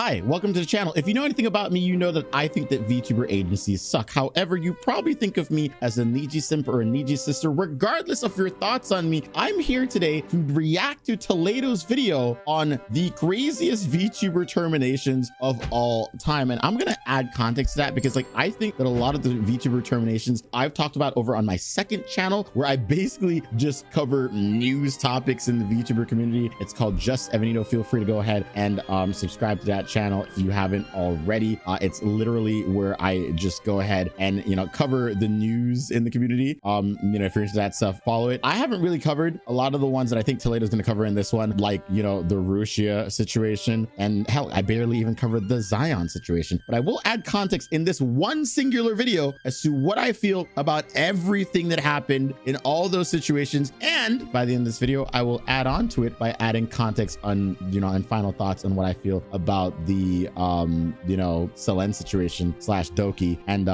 Hi, welcome to the channel. If you know anything about me, you know that I think that VTuber agencies suck. However, you probably think of me as a Niji simp or a Niji sister. Regardless of your thoughts on me, I'm here today to react to Toledo's video on the craziest VTuber terminations of all time. And I'm gonna add context to that because I think that a lot of the VTuber terminations I've talked about over on my second channel, where I basically just cover news topics in the VTuber community. It's called Just Evanit0. Feel free to go ahead and subscribe to that channel if you haven't already. It's literally where I just go ahead and cover the news in the community. If you're into that stuff, follow it. I haven't really covered a lot of the ones that I think Toledo's going to cover in this one, like the Russia situation, and hell, I barely even covered the Zion situation. But I will add context in this one singular video as to what I feel about everything that happened in all those situations, and by the end of this video I will add on to it by adding context on and final thoughts on what I feel about the Selen situation / Doki and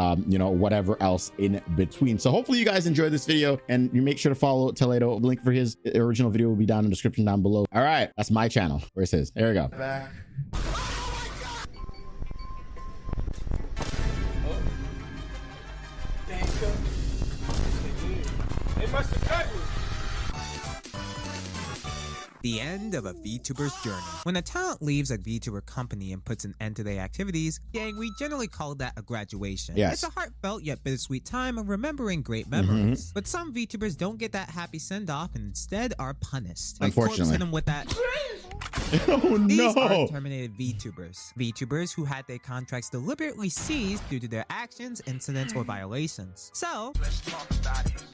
whatever else in between. So hopefully you guys enjoy this video, and you make sure to follow Toledo. The link for his original video will be down in the description down below. All right, that's my channel. Where's his? There we go. Back. They must have cut me. The end of a VTuber's journey. When a talent leaves a VTuber company and puts an end to their activities, gang, we generally call that a graduation. Yes. It's a heartfelt yet bittersweet time of remembering great memories. But some VTubers don't get that happy send-off and instead are punished. Unfortunately. Corpsing them with that. Oh These no! are terminated VTubers. VTubers who had their contracts deliberately seized due to their actions, incidents, or violations. So,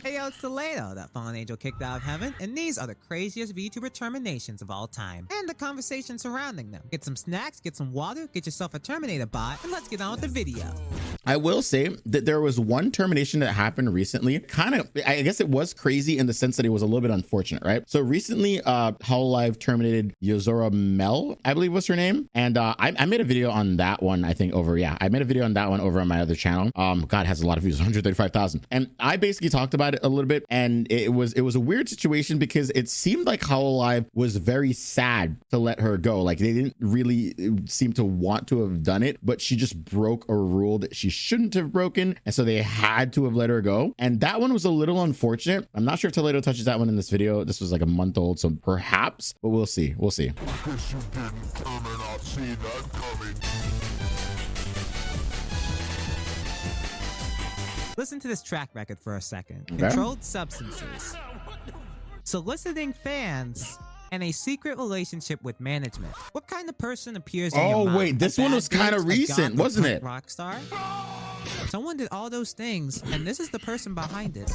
hey yo, it's Toledo, that fallen angel kicked out of heaven, and these are the craziest VTuber terminations of all time, and the conversation surrounding them. Get some snacks, get some water, get yourself a Terminator bot, and let's get on with the video. I will say that there was one termination that happened recently. I guess it was crazy in the sense that it was a little bit unfortunate, right? So recently, Hololive terminated Yozora Mel, I believe was her name. And I made a video on that one, I think I made a video on that one over on my other channel. God, it has a lot of views, 135,000. And I basically talked about it a little bit. And it was a weird situation because it seemed like Hololive was very sad to let her go. Like they didn't really seem to want to have done it, but she just broke a rule that she shouldn't have broken. And so they had to have let her go. And that one was a little unfortunate. I'm not sure if Toledo touches that one in this video. This was like a month old, so perhaps, but we'll see. We'll see. Guess you didn't come and not see that coming. Listen to this track record for a second. Okay. Controlled substances, soliciting fans, and a secret relationship with management. What kind of person appears in your Oh mind? wait, this A one bad was kind bitch, of a recent, goth, wasn't a it? rock star? Someone did all those things, and this is the person behind it.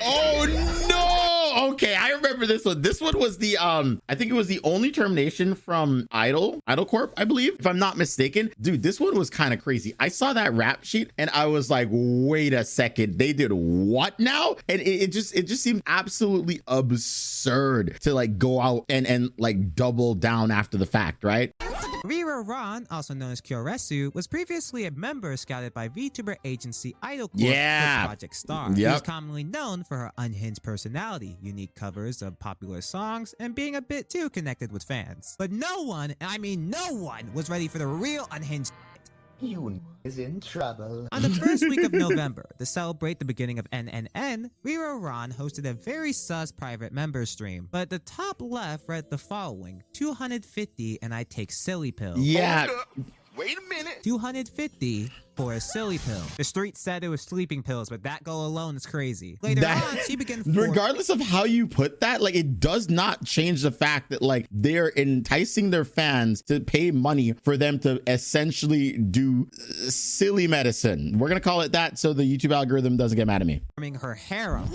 Oh no! Okay, I remember this one. This one was the I think it was the only termination from Idol Corp, I believe, if I'm not mistaken. Dude, this one was kind of crazy. I saw that rap sheet and I was like, wait a second, they did what now? And it just seemed absolutely absurd to go out and double down after the fact, right? Rira Ron, also known as Kyoresu, was previously a member scouted by VTuber agency Idol Corp Yeah. for Project Star. Yep. She was commonly known for her unhinged personality, unique covers of popular songs, and being a bit too connected with fans. But no one, and I mean no one, was ready for the real unhinged. You is in trouble. On the first week of November, to celebrate the beginning of NNN, Rira Ron hosted a very sus private member stream. But at the top left read the following: 250 and I take silly pill. Yeah. Wait a minute. 250 for a silly pill. The street said it was sleeping pills, but that goal alone is crazy. Later on, she began Regardless of how you put that, it does not change the fact that they're enticing their fans to pay money for them to essentially do silly medicine. We're gonna call it that so the YouTube algorithm doesn't get mad at me. forming her harem,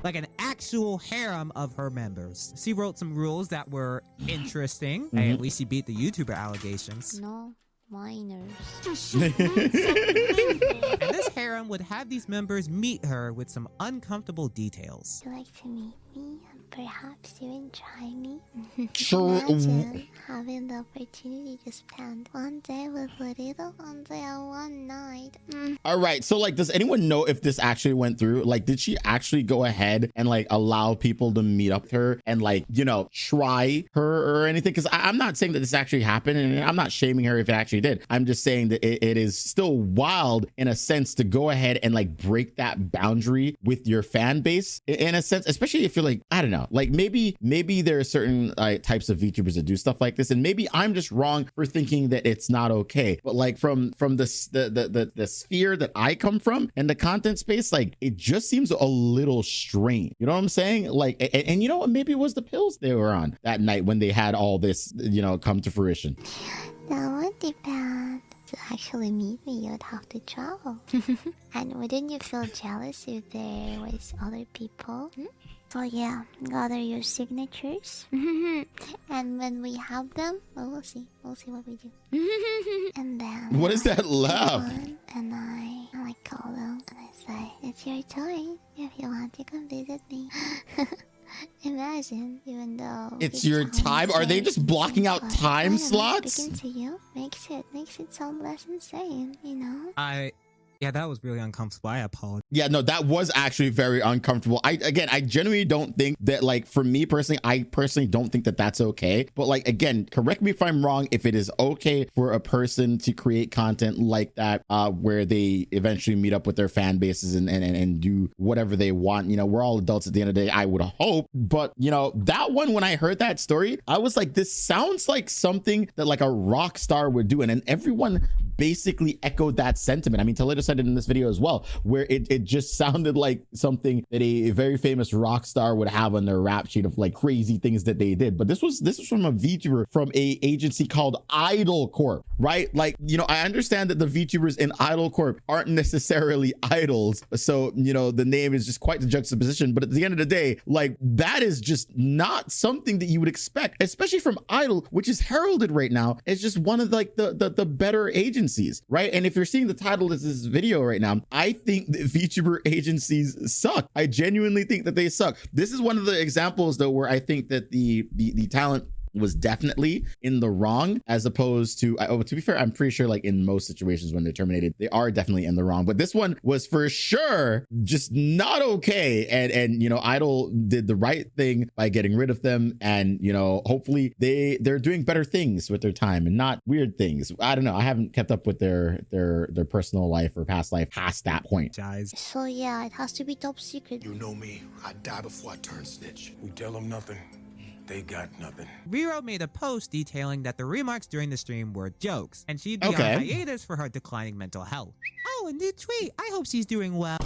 like an actual harem of her members. She wrote some rules that were interesting. Hey, at least she beat the YouTuber allegations. No minors. And this harem would have these members meet her with some uncomfortable details. You like to meet me? I'm perhaps even try me. Sure. Imagine having the opportunity to spend one day with Lorito, one day and one night. All right, so like, does anyone know if this actually went through? Like, did she actually go ahead and like allow people to meet up with her and like, you know, try her or anything? Because I'm not saying that this actually happened, and I'm not shaming her if it actually did. I'm just saying that it is still wild in a sense to go ahead and like break that boundary with your fan base in a sense, especially if you're like, I don't know, like maybe there are certain types of VTubers that do stuff like this, and maybe I'm just wrong for thinking that it's not okay. But like from the sphere that I come from and the content space, like it just seems a little strange. You know what I'm saying? Like, and you know what? Maybe it was the pills they were on that night when they had all this, you know, come to fruition. That would depend. To actually meet me, you'd have to travel. And wouldn't you feel jealous if there was other people? So yeah, gather your signatures. And when we have them, well, we'll see what we do. And then What is that laugh? And I like call them and I say, it's your choice if you want to come visit me. Imagine, even though It's your time. Are they just blocking out time slots? Speaking to you makes it sound less insane, you know? Yeah, that was really uncomfortable. I apologize. Yeah, no, that was actually very uncomfortable. I genuinely don't think that, like, for me personally, I personally don't think that that's okay. But like, again, correct me if I'm wrong, if it is okay for a person to create content like that, where they eventually meet up with their fan bases and do whatever they want. You know, we're all adults at the end of the day, I would hope. But you know, that one, when I heard that story, I was like, this sounds like something that like a rock star would do. And then everyone basically echoed that sentiment. I mean, Toledo said it in this video as well, where it just sounded like something that a very famous rock star would have on their rap sheet of like crazy things that they did. But this was from a VTuber from a agency called Idol Corp, right? Like, you know, I understand that the VTubers in Idol Corp aren't necessarily idols, so you know, the name is just quite the juxtaposition. But at the end of the day, like, that is just not something that you would expect, especially from Idol, which is heralded right now as just one of like the better agencies, right? And if you're seeing the title of this video right now, I think that VTuber agencies suck. I genuinely think that they suck. This is one of the examples though where I think that the talent was definitely in the wrong, as opposed to, to be fair, I'm pretty sure like in most situations when they're terminated, they are definitely in the wrong. But this one was for sure just not okay. And you know, Idol did the right thing by getting rid of them. And you know, hopefully they're doing better things with their time and not weird things. I don't know. I haven't kept up with their personal life or past life past that point. So yeah, it has to be top secret. You know me. I die before I turn snitch. We tell them nothing. They got nothing. Rero made a post detailing that the remarks during the stream were jokes, and she'd be on hiatus for her declining mental health. Oh, a new tweet. I hope she's doing well.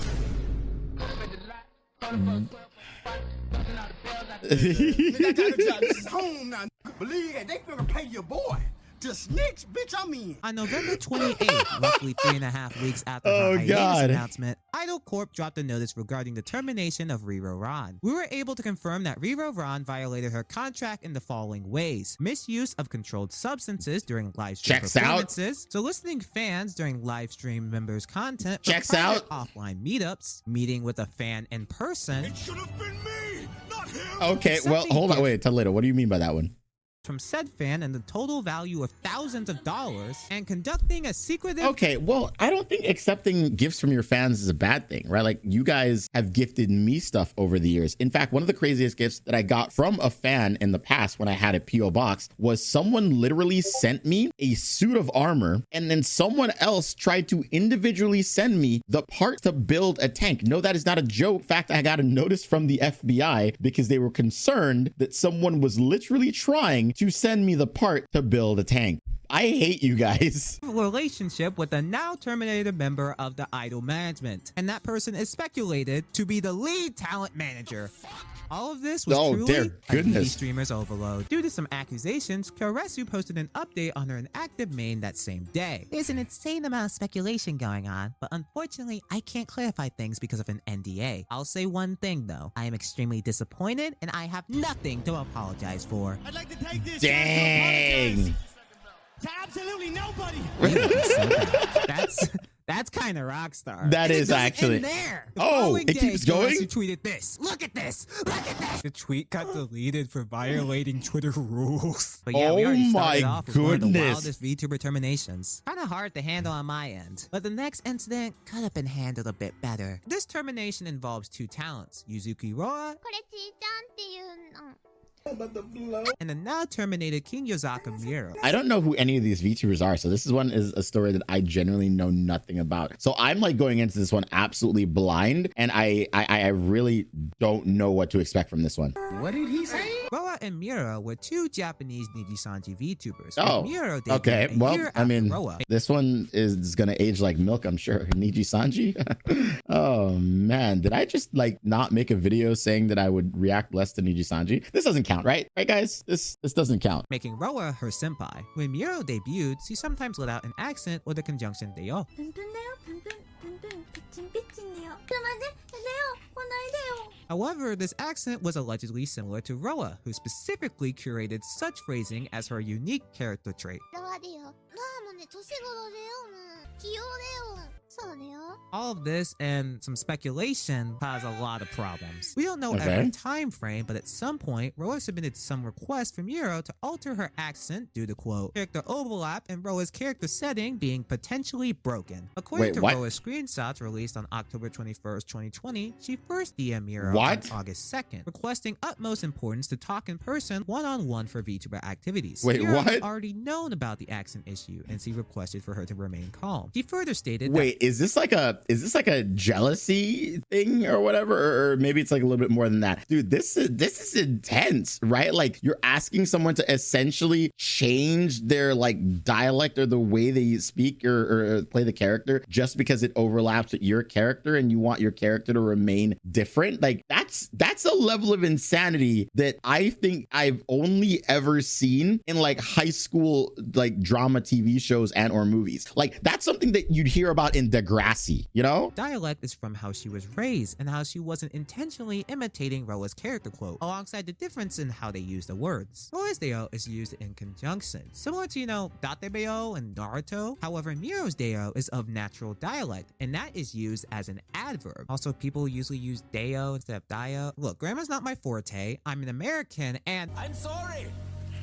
Believe that they finna pay your boy. To snitch, bitch, I'm in. On November 28th, roughly 3.5 weeks after her hiatus announcement, Idol Corp dropped a notice regarding the termination of Rero Ron. We were able to confirm that Rero Ron violated her contract in the following ways: misuse of controlled substances during live stream performances, soliciting fans during live stream members' content, offline meetups, meeting with a fan in person. It should have been me, not him. Okay, well, hold on, wait, Toledo, what do you mean by that one? From said fan and the total value of thousands of dollars, and conducting a secretive... Okay, well, I don't think accepting gifts from your fans is a bad thing, right? Like, you guys have gifted me stuff over the years. In fact, one of the craziest gifts that I got from a fan in the past when I had a P.O. box was someone literally sent me a suit of armor, and then someone else tried to individually send me the part to build a tank. No, that is not a joke. In fact, I got a notice from the FBI because they were concerned that someone was literally trying to send me the part to build a tank. I hate you guys. Relationship with a now terminated member of the Idol management, and that person is speculated to be the lead talent manager. All of this was truly a streamer's overload. Due to some accusations, Keresu posted an update on her inactive main that same day. There's an insane amount of speculation going on, but unfortunately, I can't clarify things because of an NDA. I'll say one thing though, I am extremely disappointed and I have nothing to apologize for. I'd like to take this Dang. to absolutely nobody. That's That's kind of rock star. That And it is doesn't actually. end there. The Oh, following it keeps day, going? Terminations tweeted this. Look at this. Look at this. The tweet got deleted for violating Twitter rules. But yeah, we Oh already my started off with one of the goodness. wildest VTuber terminations. Kind of hard to handle on my end. But the next incident could have been handled a bit better. This termination involves two talents, Yuzuki Roa これちーちゃんっていうの。 and the now terminated King Yozaka Miro. I don't know who any of these VTubers are, so this is a story that I genuinely know nothing about. So I'm like going into this one absolutely blind, and I really don't know what to expect from this one. What did he say? Roa and Miro were two Japanese Nijisanji VTubers. Oh, with Miro debuting okay. a Well, year I mean, after Roa. this one is gonna age like milk, I'm sure. Niji Sanji. Oh man, did I just like not make a video saying that I would react less to Niji Sanji? This doesn't count, right? Right, guys? This doesn't count. Making Roa her senpai. When Miro debuted, she sometimes let out an accent or the conjunction deo. プンプンだよ、プンプン、プンプン、ピッチンピッチンだよ。ちょっと待って、だよ、来ないでよ。 However, this accent was allegedly similar to Roa, who specifically curated such phrasing as her unique character trait. だわでよ。なあもうね、年頃でよ、もう。器用だよ。そうだよ。 All of this and some speculation caused a lot of problems. We don't know Okay. every time frame, but at some point, Roa submitted some requests for Miro to alter her accent due to, quote, character overlap and Roa's character setting being potentially broken. According Wait, to what? Roa's screenshots released on October 21st, 2020, she first DM'd Miro What? on August 2nd, requesting utmost importance to talk in person one-on-one for VTuber activities. Wait, Miro had what? already known about the accent issue, and she requested for her to remain calm. She further stated that Wait, is this like a jealousy thing or whatever, or maybe it's like a little bit more than that? Dude, this is intense, right? Like you're asking someone to essentially change their like dialect or the way they speak or play the character just because it overlaps with your character and you want your character to remain different. Like that's a level of insanity that I think I've only ever seen in like high school like drama TV shows and or movies. Like that's something that you'd hear about in Degrassi, you know? dialect is from how she was raised and how she wasn't intentionally imitating Roa's character quote, alongside the difference in how they use the words. Roa's deo is used in conjunction, similar to, datebeo and Naruto. However, Miro's deo is of natural dialect, and that is used as an adverb. Also, people usually use deo instead of dio. Look, grammar's not my forte. I'm an American, and I'm sorry.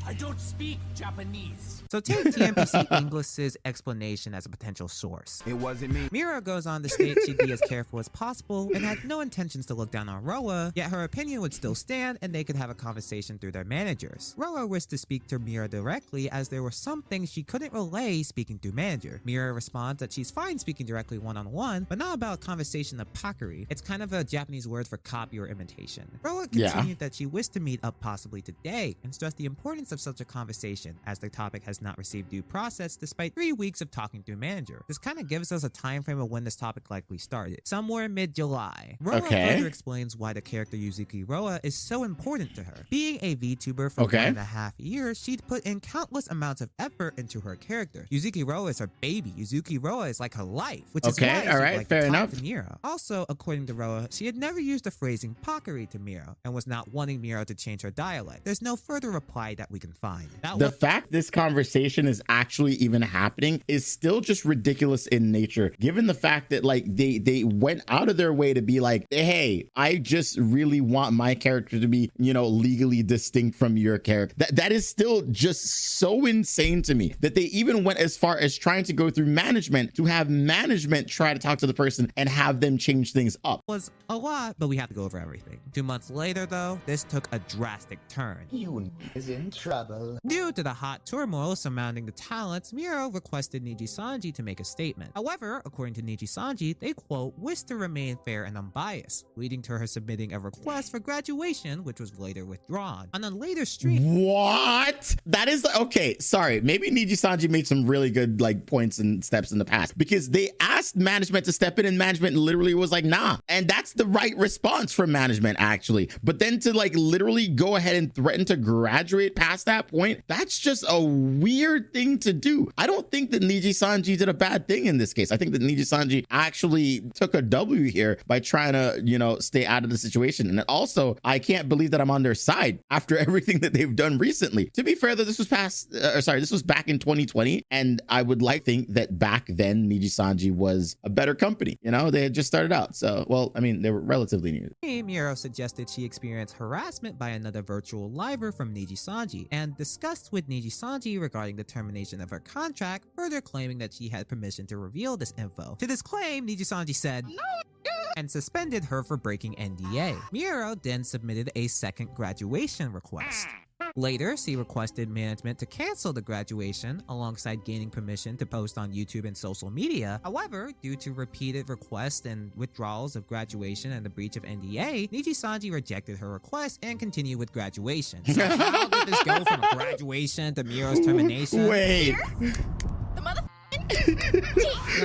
I don't speak Japanese. so take TMPC English's explanation as a potential source. It wasn't me. Miro goes on to state she'd be as careful as possible and had no intentions to look down on Roa, yet her opinion would still stand and they could have a conversation through their managers. Roa wished to speak to Miro directly as there were some things she couldn't relay speaking through manager. Miro responds that she's fine speaking directly one-on-one, but not about conversation of pakari. It's kind of a Japanese word for copy or imitation. Roa continued that she wished to meet up possibly today and stressed the importance of such a conversation as the topic has not received due process despite 3 weeks of talking through manager. This kind of gives us a time frame of when this topic likely started, somewhere mid-July. Roa further explains why the character Yuzuki Roa is so important to her. Being a VTuber for 1.5 years, she'd put in countless amounts of effort into her character. Yuzuki Roa is her baby. Yuzuki Roa is like her life, which is why she'd like to talk to Miro. Also, according to Roa, she had never used the phrasing pakari to Miro and was not wanting Miro to change her dialect. There's no further reply that we can find. The fact this conversation is actually even happening is still just ridiculous in nature, given the fact that like they went out of their way to be like, hey, I just really want my character to be, legally distinct from your character. That is still just so insane to me that they even went as far as trying to go through management to have management try to talk to the person and have them change things up. Was a lot, but we have to go over everything. 2 months later, though, this took a drastic turn. You is in trouble. Due to the hot turmoil surrounding the talents, Miro requested Niji Sanji to make a statement. However, according to Niji Sanji, they, quote, wished to remain fair and unbiased, leading to her submitting a request for graduation, which was later withdrawn. On a later stream... What? That is... Okay, sorry. Maybe Niji Sanji made some really good, points and steps in the past, because they asked management to step in and management literally was like, nah. And that's the right response from management, actually. But then to, literally go ahead and threaten to graduate past past that point, that's just a weird thing to do. I don't think that Niji Sanji did a bad thing in this case. I think that Niji Sanji actually took a W here by trying to, you know, stay out of the situation. And also, I can't believe that I'm on their side after everything that they've done recently. To be fair, though, this was this was back in 2020, and I would like to think that back then Niji Sanji was a better company. You know, they had just started out. So, well, I mean, they were relatively new. Miero suggested she experienced harassment by another virtual liver from Niji Sanji and discussed with Niji Sanji regarding the termination of her contract, further claiming that she had permission to reveal this info. To this claim, Niji Sanji said, "No," and suspended her for breaking NDA. Miero then submitted a second graduation request. Later, she requested management to cancel the graduation alongside gaining permission to post on YouTube and social media. However, due to repeated requests and withdrawals of graduation and the breach of NDA, Niji Sanji rejected her request and continued with graduation. So how did this go from a graduation to Miero's termination? Wait.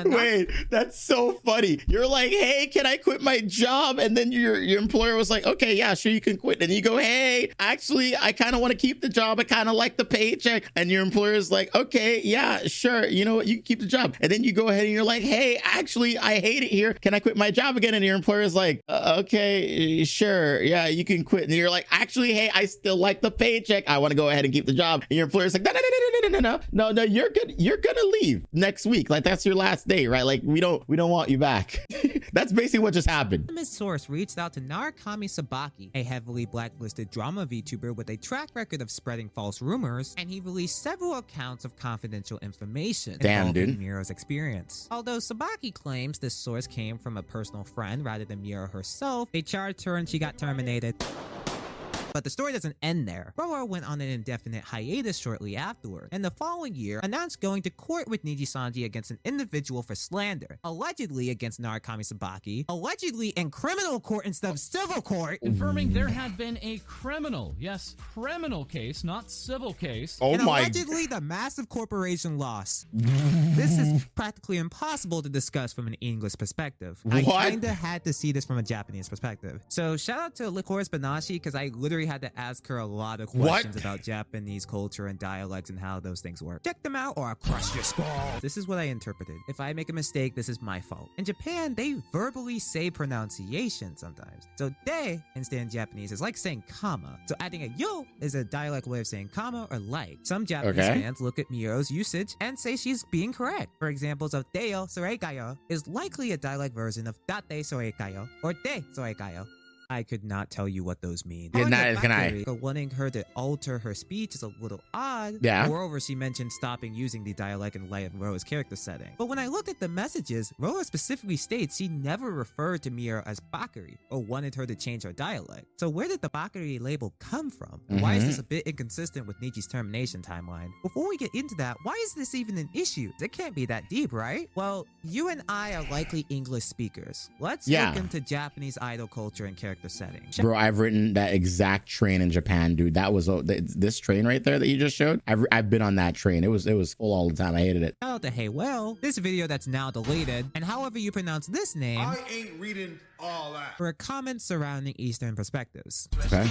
Wait, that's so funny. You're like, hey, can I quit my job? And then your employer was like, okay, yeah, sure, you can quit. And you go, hey, actually, I kind of want to keep the job. I kind of like the paycheck. And your employer is like, okay, yeah, sure. You know what? You can keep the job. And then you go ahead and you're like, hey, actually, I hate it here. Can I quit my job again? And your employer is like, okay, sure. Yeah, you can quit. And you're like, actually, hey, I still like the paycheck. I want to go ahead and keep the job. And your employer is like, no, you're good. You're going to leave next week. Like, that's your last day, right? Like, we don't want you back. That's basically what just happened. His source reached out to Narukami Sabaki, a heavily blacklisted drama VTuber with a track record of spreading false rumors, and he released several accounts of confidential information involving Miero's experience. Although Sabaki claims this source came from a personal friend rather than Miero herself, they charged her and she got terminated. But the story doesn't end there. Roa went on an indefinite hiatus shortly afterward, and the following year announced going to court with Niji Sanji against an individual for slander, allegedly against Narukami Sabaki, allegedly in criminal court instead of civil court, confirming there had been a criminal case, not civil case. Oh and my! Allegedly the massive corporation loss. This is practically impossible to discuss from an English perspective. What? I kinda had to see this from a Japanese perspective. So shout out to Licorice Banashi, because I literally had to ask her a lot of questions about Japanese culture and dialects and how those things work. Check them out or I'll crush your skull. This is what I interpreted. If I make a mistake, this is my fault. In Japan, they verbally say pronunciation sometimes. So de instead in Japanese is like saying comma. So adding a yo is a dialect way of saying comma or like. Some Japanese fans look at Miero's usage and say she's being correct. For examples of deo soreikayo is likely a dialect version of date soreikayo or de soreikayo. I could not tell you what those mean. Yeah, neither can I. But wanting her to alter her speech is a little odd. Yeah. Moreover, she mentioned stopping using the dialect in light of Roa's character setting. But when I looked at the messages, Roa specifically states she never referred to Miero as Bakari or wanted her to change her dialect. So where did the Bakari label come from? And why is this a bit inconsistent with Niji's termination timeline? Before we get into that, why is this even an issue? It can't be that deep, right? Well, you and I are likely English speakers. Let's look into Japanese idol culture and character setting. Bro, I've written that exact train in Japan, dude. That was this train right there that you just showed. I've been on that train. It was full all the time. I hated it. Shout out to Hey Well, this video that's now deleted, and however you pronounce this name, I ain't reading all that. for a comment surrounding Eastern perspectives. Okay.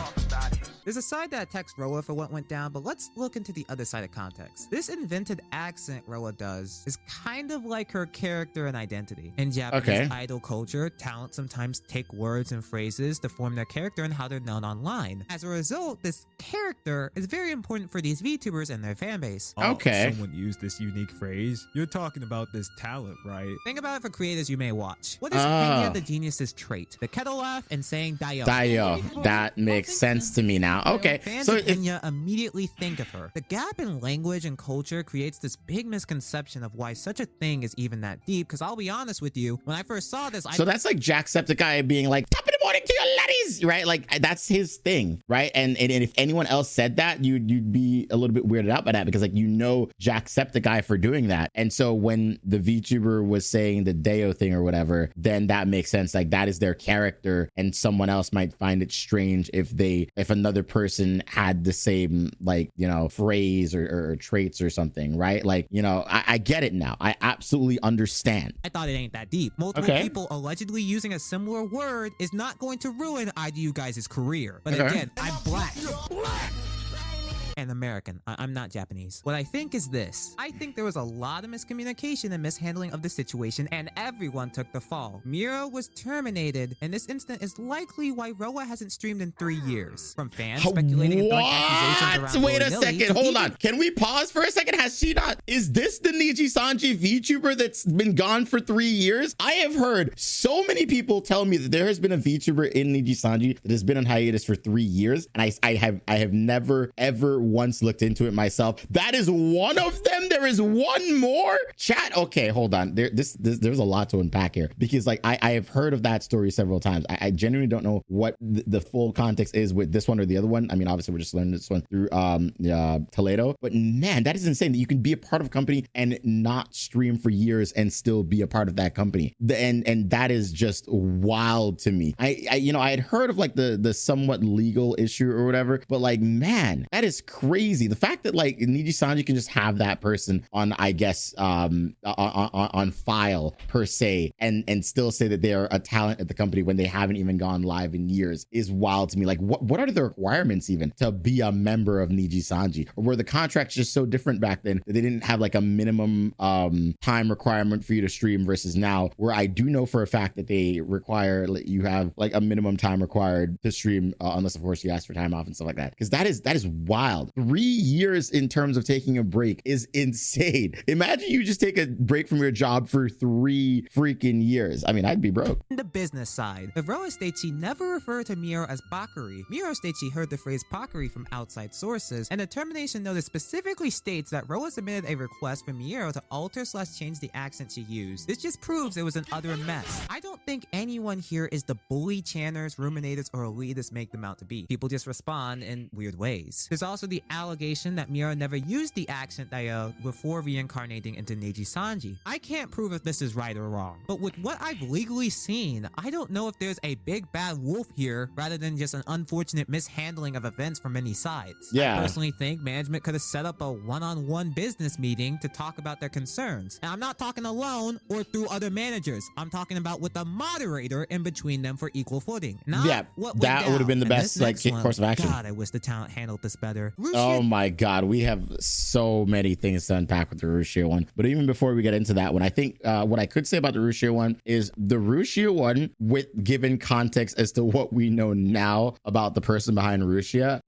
There's a side that attacks Roa for what went down, but let's look into the other side of context. This invented accent Roa does is kind of like her character and identity. In Japanese idol culture, talent sometimes take words and phrases to form their character and how they're known online. As a result, this character is very important for these VTubers and their fan base. Someone used this unique phrase. You're talking about this talent, right? Think about it for creators you may watch. What is Kenya the Genius's trait? The kettle laugh and saying Dayo. Dayo. That makes sense to me now. Okay. Fans of Kenya immediately think of her. The gap in language and culture creates this big misconception of why such a thing is even that deep, because I'll be honest with you, when I first saw this, So that's like Jacksepticeye being like, top of the morning to your laddies, right? Like, that's his thing, right? And if anyone else said that, you'd be a little bit weirded out by that, because like, you know Jacksepticeye for doing that. And so when the VTuber was saying the Deo thing or whatever, then that makes sense. Like, that is their character, and someone else might find it strange if another person had the same, like, you know, phrase or traits or something, right? Like, you know, I get it now. I absolutely understand. I thought it ain't that deep. Multiple people allegedly using a similar word is not going to ruin either you guys' career. But again, I'm black. and American. I'm not Japanese. What I think is this. I think there was a lot of miscommunication and mishandling of the situation, and everyone took the fall. Miro was terminated, and this incident is likely why Roa hasn't streamed in 3 years. From fans speculating and throwing accusations around Wait a second, hold on. Can we pause for a second? Has she not? Is this the Niji Sanji VTuber that's been gone for 3 years? I have heard so many people tell me that there has been a VTuber in Niji Sanji that has been on hiatus for 3 years, and I have never ever once looked into it myself. That is one of them. There is one more. Chat. Okay, hold on. There's a lot to unpack here, because like I have heard of that story several times. I genuinely don't know what the full context is with this one or the other one. I mean, obviously we're just learning this one through Toledo, but man, that is insane that you can be a part of a company and not stream for years and still be a part of that company. And that is just wild to me. I had heard of like the somewhat legal issue or whatever, but like, man, that is crazy. The fact that like Niji Sanji can just have that person on, I guess, on file per se, and still say that they are a talent at the company when they haven't even gone live in years is wild to me. Like, what are the requirements even to be a member of Niji Sanji? Or were the contracts just so different back then that they didn't have like a minimum time requirement for you to stream versus now, where I do know for a fact that they require you have like a minimum time required to stream, unless of course you ask for time off and stuff like that. Because that is wild. 3 years in terms of taking a break is insane. Imagine you just take a break from your job for 3 freaking years. I mean, I'd be broke. The business side. Roa states she never referred to Miro as Bakari. Miro states she heard the phrase Bakari from outside sources, and the termination notice specifically states that Roa submitted a request for Miro to alter/change the accent she used. This just proves it was an utter mess. I don't think anyone here is the bully channers, ruminators, or elitists make them out to be. People just respond in weird ways. There's also the allegation that Miro never used the accent dial before reincarnating into Niji Sanji. I can't prove if this is right or wrong, but with what I've legally seen, I don't know if there's a big bad wolf here rather than just an unfortunate mishandling of events from many sides. Yeah. I personally think management could have set up a one-on-one business meeting to talk about their concerns. And I'm not talking alone or through other managers. I'm talking about with a moderator in between them for equal footing. That would have been the best like course of action. God, I wish the talent handled this better. Oh my God, we have so many things to unpack with the Rushio one. But even before we get into that one, I think what I could say about the Rushio one is the Rushio one, with given context as to what we know now about the person behind Rushia,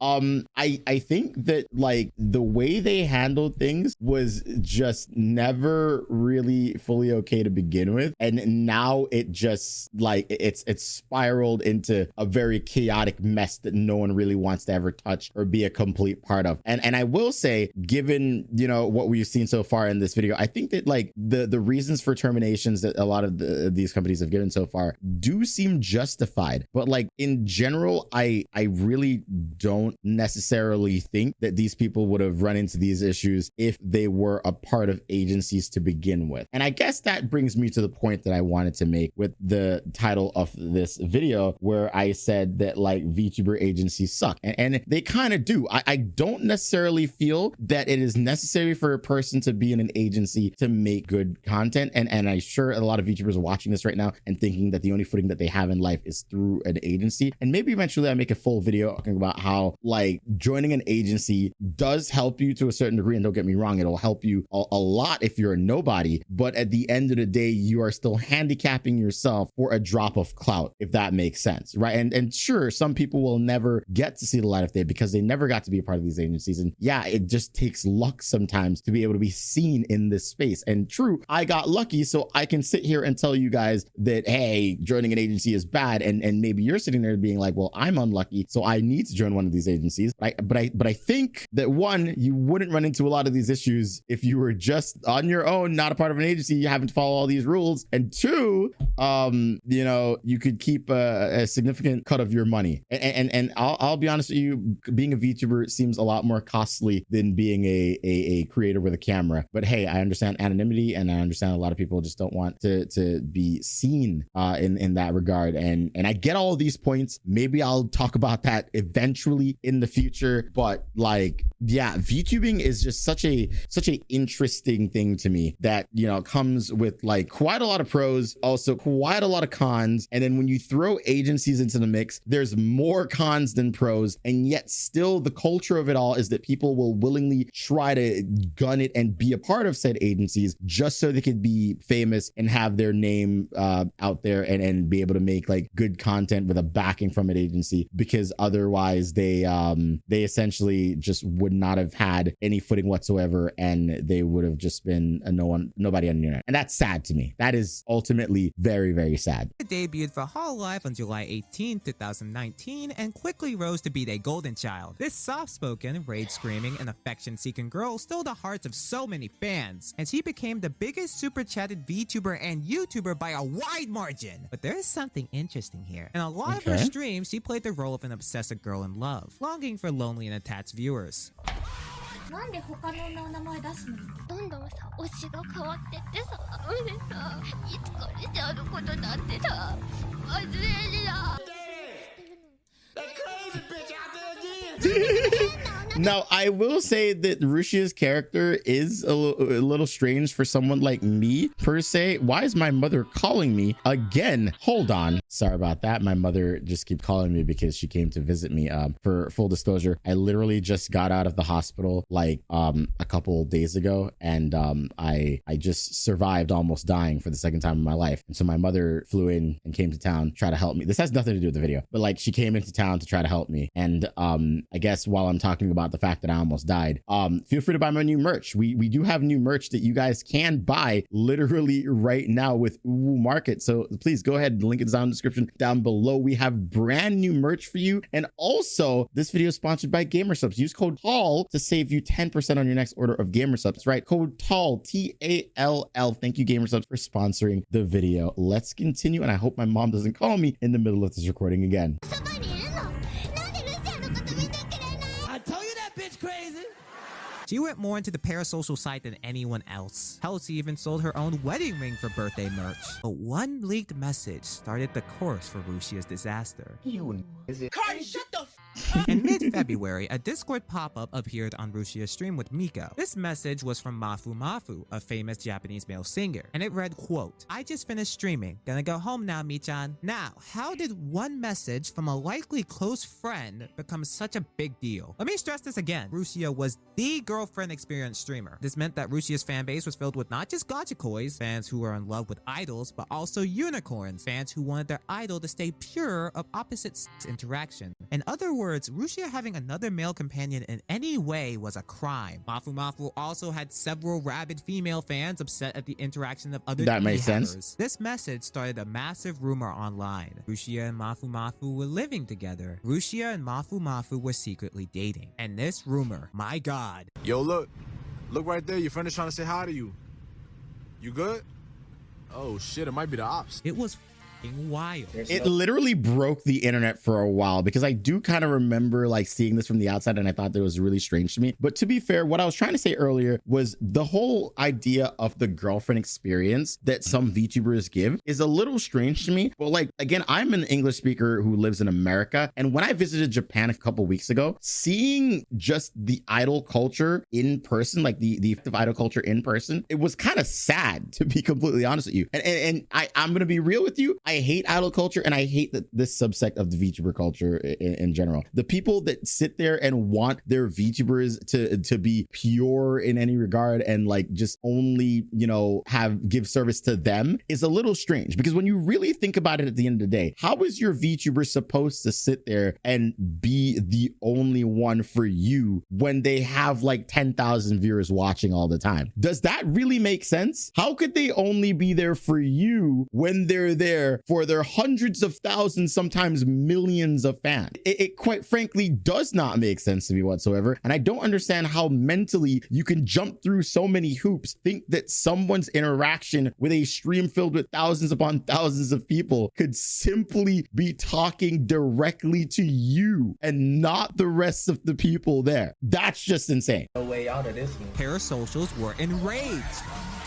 I think that like the way they handled things was just never really fully okay to begin with, and now it just like it's spiraled into a very chaotic mess that no one really wants to ever touch or be a complete part of. And I will say, given what we've seen so far in this video, I think that like the reasons for terminations that a lot of these companies have given so far do seem justified, but like in general, I really don't necessarily think that these people would have run into these issues if they were a part of agencies to begin with. And I guess that brings me to the point that I wanted to make with the title of this video, where I said that like VTuber agencies suck, and they kind of do. I don't necessarily feel that it is necessary for a person to be in an agency to make good content, and I'm sure a lot of VTubers are watching this right now and thinking that the only footing that they have in life is through an agency. And maybe eventually I make a full video talking about how like joining an agency does help you to a certain degree, and don't get me wrong, it'll help you a lot if you're a nobody, but at the end of the day you are still handicapping yourself for a drop of clout, if that makes sense, right? And sure, some people will never get to see the light of day because they never got to be a part of these agencies, and yeah, it just takes luck sometimes to be able to be seen in this space. And true, I got lucky, so I can sit here and tell you guys that hey, joining an agency is bad, and maybe you're sitting there being like, well, I'm unlucky, so I need to join one of these agencies. But I think that one, you wouldn't run into a lot of these issues if you were just on your own, not a part of an agency, you having to follow all these rules, and two, you could keep a significant cut of your money. And I'll be honest with you, being a VTuber seems a lot more costly than being a creator with a camera. But hey, I understand anonymity, and I understand a lot of people just don't want to be seen in that regard. And I get all of these points. Maybe I'll talk about that eventually in the future. But like, yeah, VTubing is just such a interesting thing to me that comes with like quite a lot of pros, also quite a lot of cons. And then when you throw agencies into the mix, there's more cons than pros, and yet still the culture nature of it all is that people will willingly try to gun it and be a part of said agencies just so they could be famous and have their name out there and be able to make like good content with a backing from an agency, because otherwise they essentially just would not have had any footing whatsoever, and they would have just been nobody on the internet. And that's sad to me. That is ultimately very, very sad. It debuted for Hololive on July 18, 2019, and quickly rose to be a golden child. This soft-spoken, rage-screaming, and affection-seeking girl stole the hearts of so many fans, and she became the biggest super-chatted VTuber and YouTuber by a wide margin. But there is something interesting here. In a lot of her streams, she played the role of an obsessive girl in love, longing for lonely and attached viewers. なんで他の女の名前出すの？どんどんさ、推しが変わってってさ、俺さ、いつかリセあることなんてさ、忘れるな。That crazy bitch out there again. Now, I will say that Russia's character is a little strange for someone like me, per se. Why is my mother calling me again? Hold on. Sorry about that. My mother just keep calling me because she came to visit me. For full disclosure, I literally just got out of the hospital like a couple days ago, and I just survived almost dying for the second time in my life. And so my mother flew in and came to town, try to help me. This has nothing to do with the video, but like she came into town to try to help me. And I guess while I'm talking about the fact that I almost died, feel free to buy my new merch. We do have new merch that you guys can buy literally right now with Uwu Market. So please go ahead and link it down in the description down below. We have brand new merch for you. And also this video is sponsored by GamerSupps. Use code TALL to save you 10% on your next order of GamerSupps, right? Code TALL, T-A-L-L. Thank you, GamerSupps, for sponsoring the video. Let's continue. And I hope my mom doesn't call me in the middle of this recording again. She went more into the parasocial side than anyone else. Hell, she even sold her own wedding ring for birthday merch. But one leaked message started the course for Russia's disaster. Cardi, shut the In mid-February, a Discord pop-up appeared on Russia's stream with Miko. This message was from Mafu, a famous Japanese male singer, and it read, quote, "I just finished streaming. Gonna go home now, Mi-chan." Now, how did one message from a likely close friend become such a big deal? Let me stress this again. Russia was the girlfriend experience streamer. This meant that Russia's fan base was filled with not just gachikois, fans who were in love with idols, but also unicorns, fans who wanted their idol to stay pure of opposite sex interaction. In other words, Rusia having another male companion in any way was a crime. Mafu also had several rabid female fans upset at the interaction of other That makes sense. This message started a massive rumor online. Rusia and Mafu were living together. Rusia and Mafu were secretly dating. And this rumor, my god. Yo, look right there. Your friend is trying to say hi to you. You good? Oh shit, it might be the ops. It was wild. It literally broke the internet for a while, because I do kind of remember like seeing this from the outside, and I thought that it was really strange to me. But to be fair, what I was trying to say earlier was the whole idea of the girlfriend experience that some VTubers give is a little strange to me. But like, again, I'm an English speaker who lives in America, and when I visited Japan a couple weeks ago, seeing just the idol culture in person, like the idol culture in person, it was kind of sad, to be completely honest with you. And I'm gonna be real with you. I hate idol culture, and I hate this subsect of the VTuber culture in general. The people that sit there and want their VTubers to be pure in any regard and like just only, you know, give service to them is a little strange, because when you really think about it at the end of the day, how is your VTuber supposed to sit there and be the only one for you when they have like 10,000 viewers watching all the time? Does that really make sense? How could they only be there for you when they're there for their hundreds of thousands, sometimes millions of fans? It quite frankly does not make sense to me whatsoever. And I don't understand how mentally you can jump through so many hoops, think that someone's interaction with a stream filled with thousands upon thousands of people could simply be talking directly to you and not the rest of the people there. That's just insane. No way out of this one. Parasocials were enraged.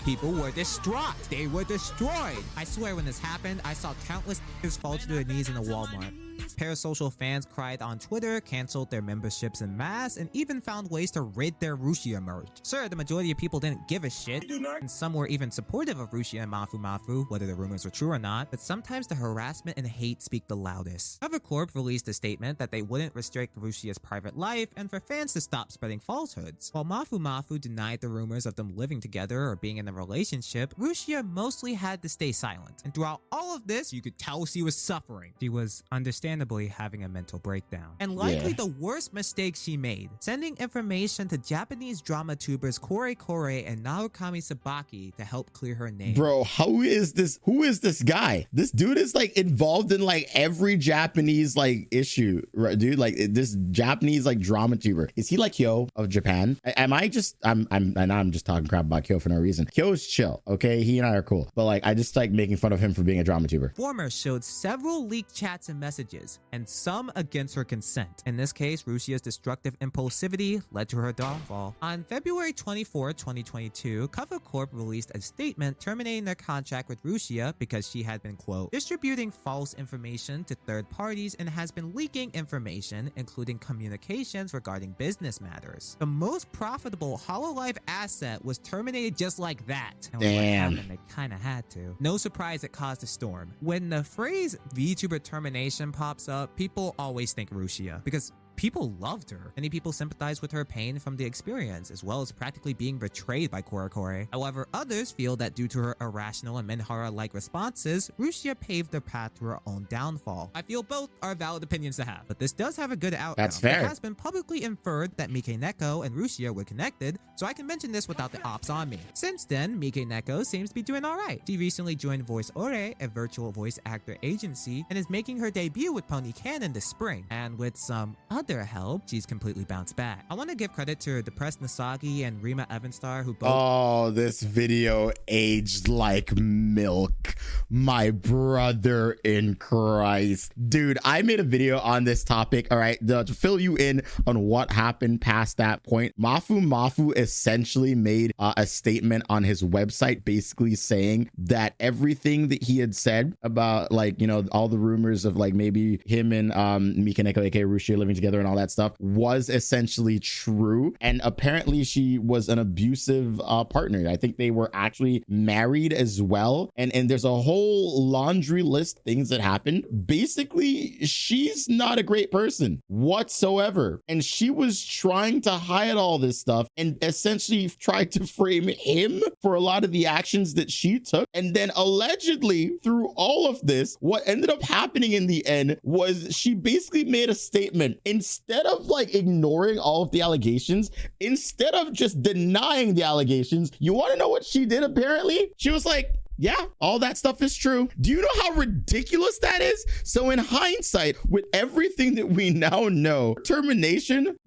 People were distraught. They were destroyed. I swear when this happened, I saw countless niggas fall to their knees in a Walmart. Parasocial fans cried on Twitter, canceled their memberships en masse, and even found ways to rid their Rusia merch. Sure, the majority of people didn't give a shit, and some were even supportive of Rusia and Mafu, whether the rumors were true or not, but sometimes the harassment and hate speak the loudest. Cover Corp released a statement that they wouldn't restrict Rusia's private life and for fans to stop spreading falsehoods. While Mafu denied the rumors of them living together or being in a relationship, Rusia mostly had to stay silent. And throughout all of this, you could tell she was suffering. She was understandably having a mental breakdown. And likely the worst mistake she made, sending information to Japanese drama tubers Kore and Narukami Sabaki to help clear her name. Bro, who is this guy? This dude is like involved in like every Japanese like issue, right, dude? Like this Japanese like drama tuber. Is he like Kyo of Japan? I'm just talking crap about Kyo for no reason. Kyo is chill, okay? He and I are cool, but like I just like making fun of him for being a drama tuber. Former showed several leaked chats and messages, and some against her consent. In this case, Rusia's destructive impulsivity led to her downfall. On February 24, 2022, Cover Corp released a statement terminating their contract with Rusia because she had been, quote, distributing false information to third parties and has been leaking information, including communications regarding business matters. The most profitable HoloLive asset was terminated just like that. And damn. They kind of had to. No surprise it caused a storm. When the phrase VTuber termination pops up, people always think Rusia because people loved her. Many people sympathize with her pain from the experience, as well as practically being betrayed by Kore. However, others feel that due to her irrational and Minhara-like responses, Rusia paved the path to her own downfall. I feel both are valid opinions to have, but this does have a good outcome. That's fair. It has been publicly inferred that Mike Neko and Rusia were connected, so I can mention this without the ops on me. Since then, Mike Neko seems to be doing alright. She recently joined Voice Ore, a virtual voice actor agency, and is making her debut with Pony Cannon this spring. And with some other help, she's completely bounced back. I want to give credit to Depressed Nasagi and Rima Evanstar, who both— Oh, this video aged like milk. My brother in Christ. Dude, I made a video on this topic, all right, to fill you in on what happened past that point. Mafu essentially made a statement on his website basically saying that everything that he had said about, like, you know, all the rumors of like maybe him and Mikaneko aka Rusia living together and all that stuff was essentially true. And apparently she was an abusive partner. I think they were actually married as well. And there's a whole laundry list of things that happened. Basically, she's not a great person whatsoever. And she was trying to hide all this stuff and essentially tried to frame him for a lot of the actions that she took. And then allegedly through all of this, what ended up happening in the end was she basically made a statement. Instead of like ignoring all of the allegations, instead of just denying the allegations, you want to know what she did? Apparently, she was like, yeah, all that stuff is true. Do you know how ridiculous that is? So in hindsight, with everything that we now know, termination,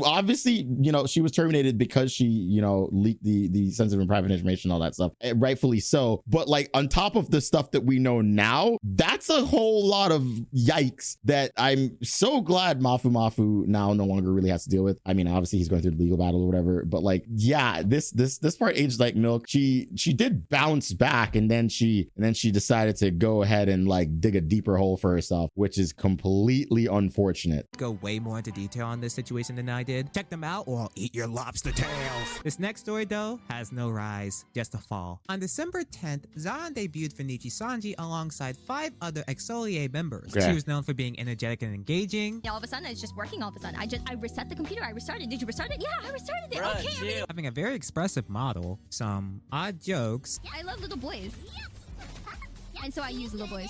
obviously, you know, she was terminated because she, you know, leaked the sensitive and private information, all that stuff, rightfully so. But like on top of the stuff that we know now, that's a whole lot of yikes that I'm so glad Mafu now no longer really has to deal with. I mean, obviously he's going through the legal battle or whatever, but like, yeah, this part aged like milk. She did bounce back, and then she decided to go ahead and like dig a deeper hole for herself, which is completely unfortunate. Go way more into detail on this situation than I did. Check them out or I'll eat your lobster tails. This next story though has no rise, just a fall. On December 10th, Zion debuted for Nichi Sanji alongside 5 other Exolier members. Okay. She was known for being energetic and engaging. Yeah, all of a sudden it's just working all of a sudden. I reset the computer, I restarted. Did you restart it? Yeah, I restarted it. Bruh, okay. Having a very expressive model, some odd jokes, Yeah, I love little boys. And so I use little boys.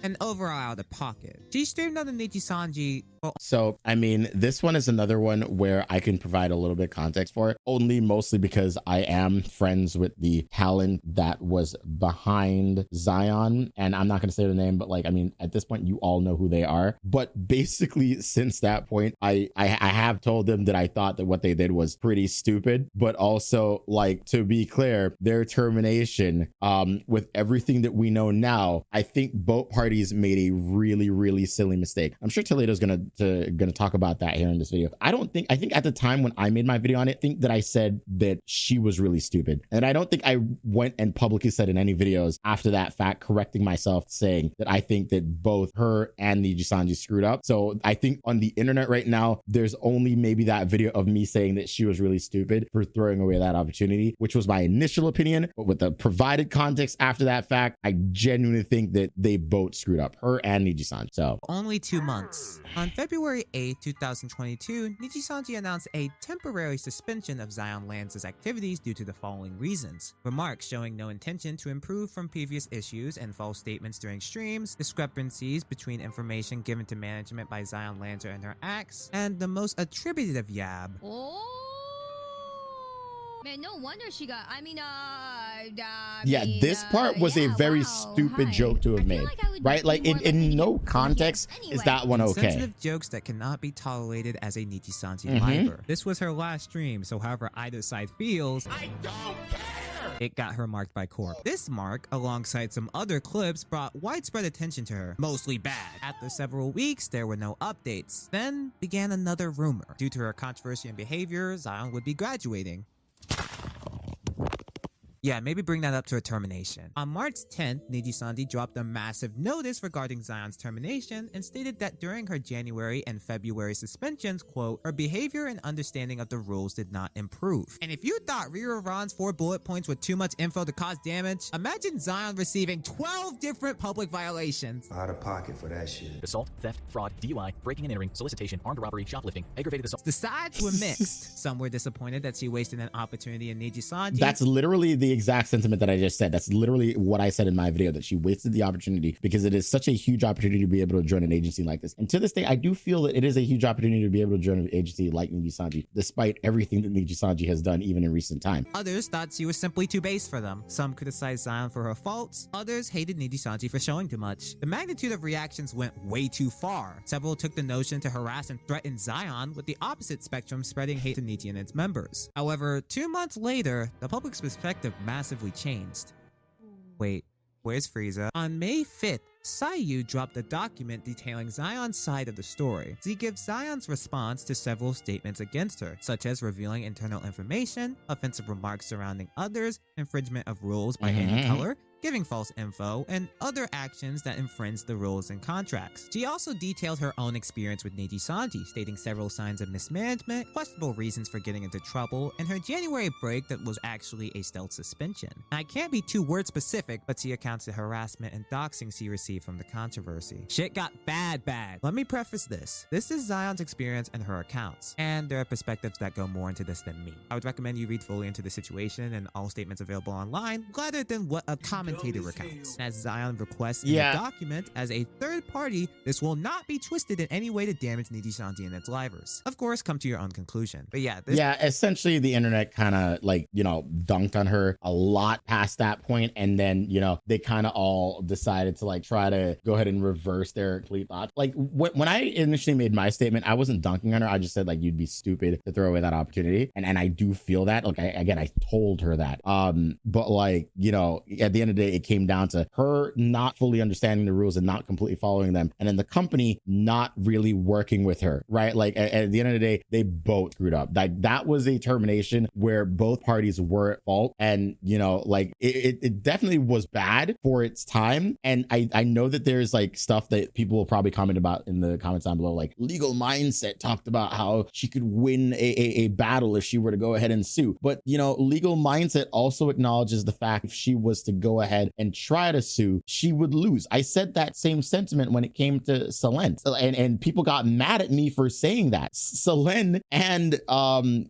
and overall out of the pocket. She streamed on the Nichi Sanji. So, I mean, this one is another one where I can provide a little bit of context for it, only mostly because I am friends with the talent that was behind Zion. And I'm not going to say the name, but like, I mean, at this point, you all know who they are. But basically, since that point, I have told them that I thought that what they did was pretty stupid, but also, like, to be clear, their termination, with everything that we know now, I think both parties made a really, really silly mistake. I'm sure Toledo's going to gonna talk about that here in this video. I think at the time when I made my video on it, I think that I said that she was really stupid. And I don't think I went and publicly said in any videos after that fact, correcting myself, saying that I think that both her and Niji Sanji screwed up. So I think on the internet right now, there's only maybe that video of me saying that she was really stupid for throwing away that opportunity, which was my initial opinion. But with the provided context after that fact, I genuinely think that they both screwed up, her and Niji Sanji. So only 2 months. On February 8, 2022, Niji Sanji announced a temporary suspension of Zion Lands' activities due to the following reasons: remarks showing no intention to improve from previous issues and false statements during streams, discrepancies between information given to management by Zion Lancer and her acts, and the most attributive yab. Oh. Man, no wonder she got. This part was a very stupid joke to have made, right? Like in no context is that one okay. Sensitive jokes that cannot be tolerated as a Niji Sanji liver. This was her last stream, so however either side feels, I don't care. It got her marked by Corp. This mark, alongside some other clips, brought widespread attention to her, mostly bad. After several weeks, there were no updates. Then began another rumor. Due to her controversy and behavior, Zion would be graduating. Yeah, maybe bring that up to a termination. On March 10th, Niji Sanji dropped a massive notice regarding Zion's termination and stated that during her January and February suspensions, quote, her behavior and understanding of the rules did not improve. And if you thought Rira Ron's 4 bullet points were too much info to cause damage, imagine Zion receiving 12 different public violations. Out of pocket for that shit. Assault, theft, fraud, DUI, breaking and entering, solicitation, armed robbery, shoplifting, aggravated assault. The sides were mixed. Some were disappointed that she wasted an opportunity in Niji Sanji. That's literally the exact sentiment that I just said. That's literally what I said in my video, that she wasted the opportunity because it is such a huge opportunity to be able to join an agency like this. And to this day, I do feel that it is a huge opportunity to be able to join an agency like Niji Sanji, despite everything that Niji Sanji has done even in recent time. Others thought she was simply too base for them. Some criticized Zion for her faults. Others hated Niji Sanji for showing too much. The magnitude of reactions went way too far. Several took the notion to harass and threaten Zion, with the opposite spectrum spreading hate to Niji and its members. However, 2 months later, the public's perspective massively changed. Wait, where's Frieza? On May 5th, Sayu dropped a document detailing Zion's side of the story. Z gives Zion's response to several statements against her, such as revealing internal information, offensive remarks surrounding others, infringement of rules by hating color, giving false info, and other actions that infringe the rules and contracts. She also detailed her own experience with Niji Sanji, stating several signs of mismanagement, questionable reasons for getting into trouble, and her January break that was actually a stealth suspension. I can't be too word specific, but she accounts the harassment and doxing she received from the controversy. Shit got bad. Let me preface this. This is Zion's experience and her accounts, and there are perspectives that go more into this than me. I would recommend you read fully into the situation and all statements available online, rather than what a commentator recounts. As Zion requests in the document, as a third party, this will not be twisted in any way to damage Niji Sanji and its livers. Of course, come to your own conclusion. But yeah, essentially the internet kind of like, dunked on her a lot past that point, and then, they kind of all decided to like try to go ahead and reverse their complete thoughts. Like when I initially made my statement, I wasn't dunking on her. I just said like, you'd be stupid to throw away that opportunity. And I do feel that. Like I told her that. But like, at the end of the day, it came down to her not fully understanding the rules and not completely following them, and then the company not really working with her, right? Like at the end of the day, they both screwed up. That was a termination where both parties were at fault, and like it definitely was bad for its time. And I know that there's like stuff that people will probably comment about in the comments down below, like Legal Mindset talked about how she could win a battle if she were to go ahead and sue, but Legal Mindset also acknowledges the fact if she was to go ahead and try to sue, she would lose. I said that same sentiment when it came to Selene, and people got mad at me for saying that. Selene and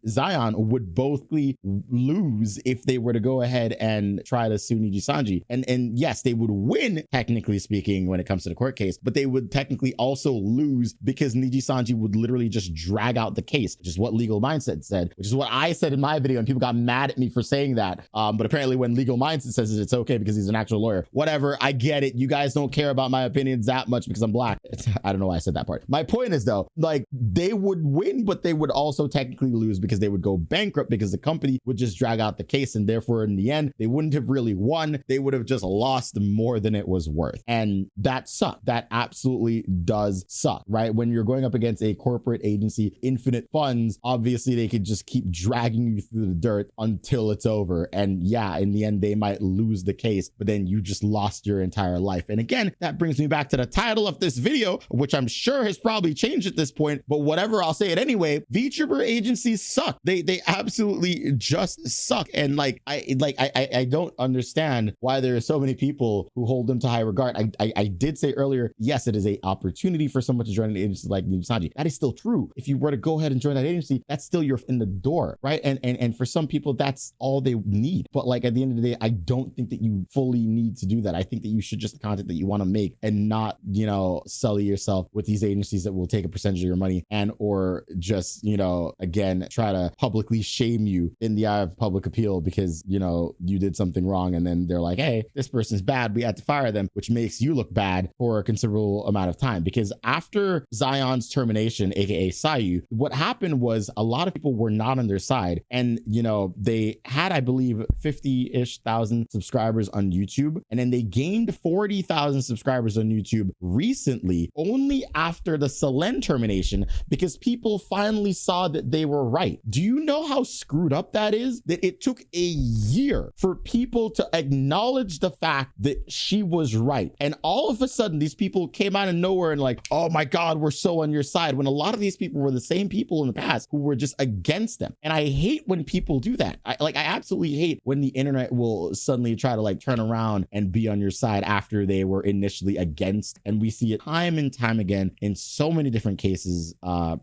Zion would both lose if they were to go ahead and try to sue Niji Sanji. And yes, they would win, technically speaking, when it comes to the court case, but they would technically also lose because Niji Sanji would literally just drag out the case, which is what Legal Mindset said, which is what I said in my video, and people got mad at me for saying that. But apparently when Legal Mindset says it, it's okay because he's an actual lawyer. Whatever, I get it. You guys don't care about my opinions that much because I'm black. I don't know why I said that part. My point is though, like they would win, but they would also technically lose because they would go bankrupt because the company would just drag out the case, and therefore in the end, they wouldn't have really won. They would have just lost more than it was worth. And And that sucks. That absolutely does suck, right? When you're going up against a corporate agency, infinite funds, obviously they could just keep dragging you through the dirt until it's over. And yeah, in the end, they might lose the case, but then you just lost your entire life. And again, that brings me back to the title of this video, which I'm sure has probably changed at this point, but whatever, I'll say it anyway. VTuber agencies suck. They absolutely just suck. And I don't understand why there are so many people who hold them to high regard. I did say earlier, yes, it is an opportunity for someone to join an agency like Niji Sanji. That is still true. If you were to go ahead and join that agency, that's still you're in the door, right? And for some people, that's all they need. But like at the end of the day, I don't think that you fully need to do that. I think that you should just content that you want to make and not, you know, sully yourself with these agencies that will take a percentage of your money and or just, you know, again, try to publicly shame you in the eye of public appeal because, you know, you did something wrong. And then they're like, hey, this person's bad, we had to fire them, which makes you look bad for a considerable amount of time. Because after Zion's termination, aka Sayu, what happened was a lot of people were not on their side. And, you know, they had, I believe, 50-ish thousand subscribers on YouTube. And then they gained 40,000 subscribers on YouTube recently, only after the Selen termination, because people finally saw that they were right. Do you know how screwed up that is? That it took a year for people to acknowledge the fact that she was right. And all of a sudden, these people came out of nowhere and like, oh my God, we're so on your side. When a lot of these people were the same people in the past who were just against them. And I hate when people do that. I absolutely hate when the internet will suddenly try to like turn around and be on your side after they were initially against. And we see it time and time again in so many different cases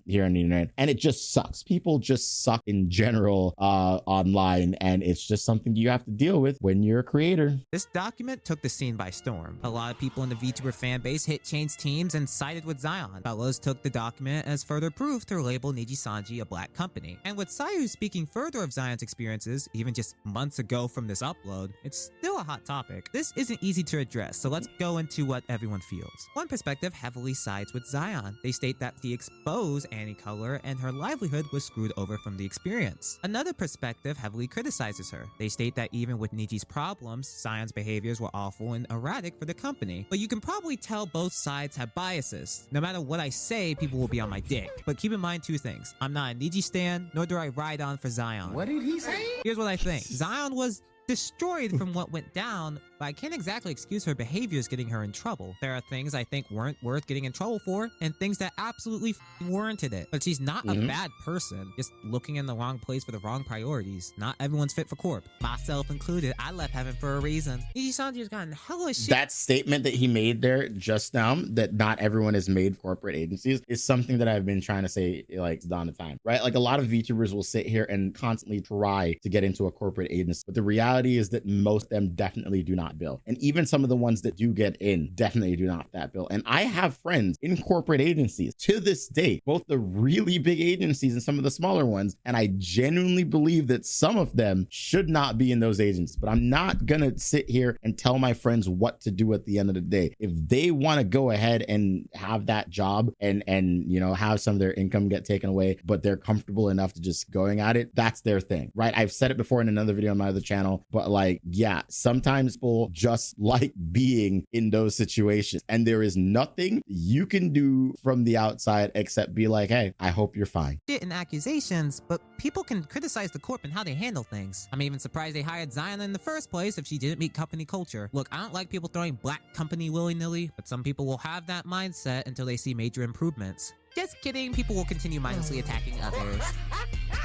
here on the internet. And it just sucks. People just suck in general online. And it's just something you have to deal with when you're a creator. This document took the scene by storm. A lot of people in the VTuber fan base hit changed teams and sided with Zion. Fellows took the document as further proof to label Niji Sanji a black company. And with Sayu speaking further of Zion's experiences, even just months ago from this upload, it's still a hot topic. This isn't easy to address, so let's go into what everyone feels. One perspective heavily sides with Zion. They state that the exposed Annie Color and her livelihood was screwed over from the experience. Another perspective heavily criticizes her. They state that even with Niji's problems, Zion's behaviors were awful and erratic for the company. But you can probably tell both sides have biases. No matter what I say, people will be on my dick. But keep in mind two things. I'm not a Niji stan, nor do I ride on for Zion. What did he say? Here's what I think. Zion was destroyed from what went down, but I can't exactly excuse her behaviors getting her in trouble. There are things I think weren't worth getting in trouble for, and things that absolutely warranted it. But she's not a bad person, just looking in the wrong place for the wrong priorities. Not everyone's fit for corp, myself included. I left heaven for a reason. Niji Sanji has gotten hella shit. That statement that he made there just now, that not everyone is made corporate agencies, is something that I've been trying to say like dawn of time, right? Like a lot of VTubers will sit here and constantly try to get into a corporate agency, but the reality is that most of them definitely do not bill. And even some of the ones that do get in definitely do not that bill. And I have friends in corporate agencies to this day, both the really big agencies and some of the smaller ones. And I genuinely believe that some of them should not be in those agencies. But I'm not going to sit here and tell my friends what to do at the end of the day. If they want to go ahead and have that job and you know, have some of their income get taken away, but they're comfortable enough to just going at it, that's their thing, right? I've said it before in another video on my other channel, but like, yeah, sometimes people just like being in those situations, and there is nothing you can do from the outside except be like, hey, I hope you're fine. Shit and accusations, but people can criticize the corp and how they handle things. I'm even surprised they hired Zion in the first place if she didn't meet company culture. Look, I don't like people throwing black company willy-nilly, but some people will have that mindset until they see major improvements. Just kidding, people will continue mindlessly attacking others.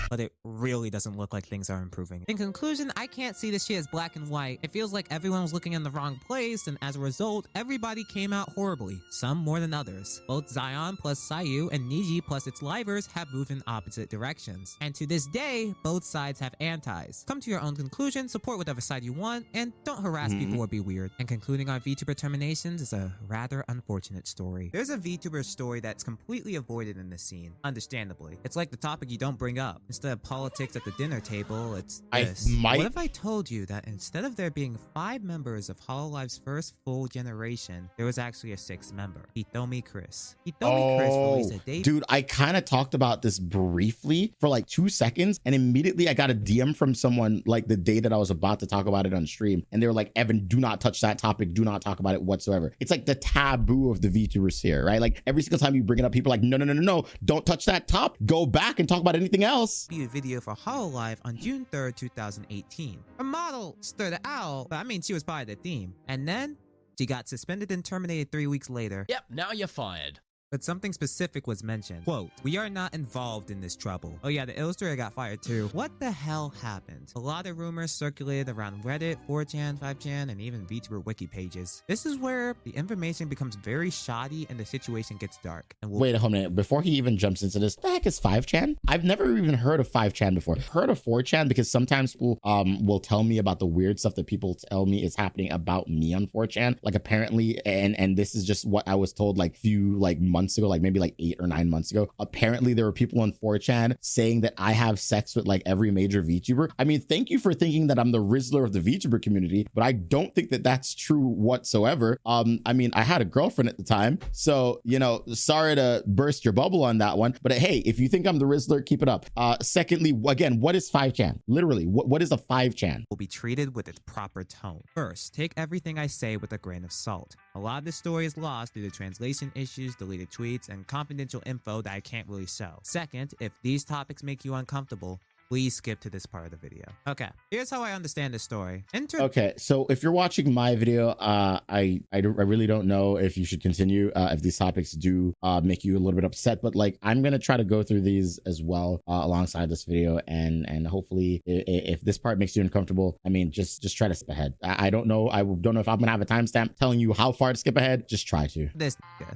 But it really doesn't look like things are improving. In conclusion, I can't see this shit as black and white. It feels like everyone was looking in the wrong place, and as a result, everybody came out horribly, some more than others. Both Zion plus Sayu and Niji plus its livers have moved in opposite directions. And to this day, both sides have antis. Come to your own conclusion, support whatever side you want, and don't harass people or be weird. And concluding on VTuber terminations is a rather unfortunate story. There's a VTuber story that's completely avoided in this scene, understandably. It's like the topic you don't bring up. Instead instead of politics at the dinner table, it's I this. might- What if I told you that instead of there being 5 members of Hololive's first full generation, there was actually a 6th member, Hitomi Chris. Hitomi Chris released a debut. Dude, I kind of talked about this briefly for like 2 seconds, and immediately I got a DM from someone like the day that I was about to talk about it on stream, and they were like, Evan, do not touch that topic, do not talk about it whatsoever. It's like the taboo of the VTubers here, right? Like every single time you bring it up, people are like, no, don't touch that top, go back and talk about anything else. Video for Hololive on June 3rd, 2018. Her model stood out, but I mean, she was part of the theme. And then she got suspended and terminated 3 weeks later. Yep, now you're fired. But something specific was mentioned. Quote, "We are not involved in this trouble." Oh yeah, the illustrator got fired too. What the hell happened? A lot of rumors circulated around Reddit, 4chan, 5chan, and even VTuber wiki pages. This is where the information becomes very shoddy and the situation gets dark. And Wait a minute, before he even jumps into this, what the heck is 5chan? I've never even heard of 5chan before. Heard of 4chan because sometimes people will tell me about the weird stuff that people tell me is happening about me on 4chan. Like apparently, and this is just what I was told like few months ago, like maybe like 8 or 9 months ago. Apparently there were people on 4chan saying that I have sex with like every major VTuber. I mean, thank you for thinking that I'm the Rizzler of the VTuber community, but I don't think that that's true whatsoever. I mean, I had a girlfriend at the time, so you know, sorry to burst your bubble on that one, but hey, if you think I'm the Rizzler, keep it up. Secondly, again, what is 5chan? Literally, what is a 5chan? Will be treated with its proper tone. First, take everything I say with a grain of salt. A lot of this story is lost due to translation issues, deleted tweets, and confidential info that I can't really show. Second, if these topics make you uncomfortable, please skip to this part of the video. Okay, here's how I understand this story. Okay, so if you're watching my video, I really don't know if you should continue if these topics do make you a little bit upset, but like I'm gonna try to go through these as well alongside this video, and hopefully if this part makes you uncomfortable, I mean just try to skip ahead. I don't know if I'm gonna have a timestamp telling you how far to skip ahead. Just try to.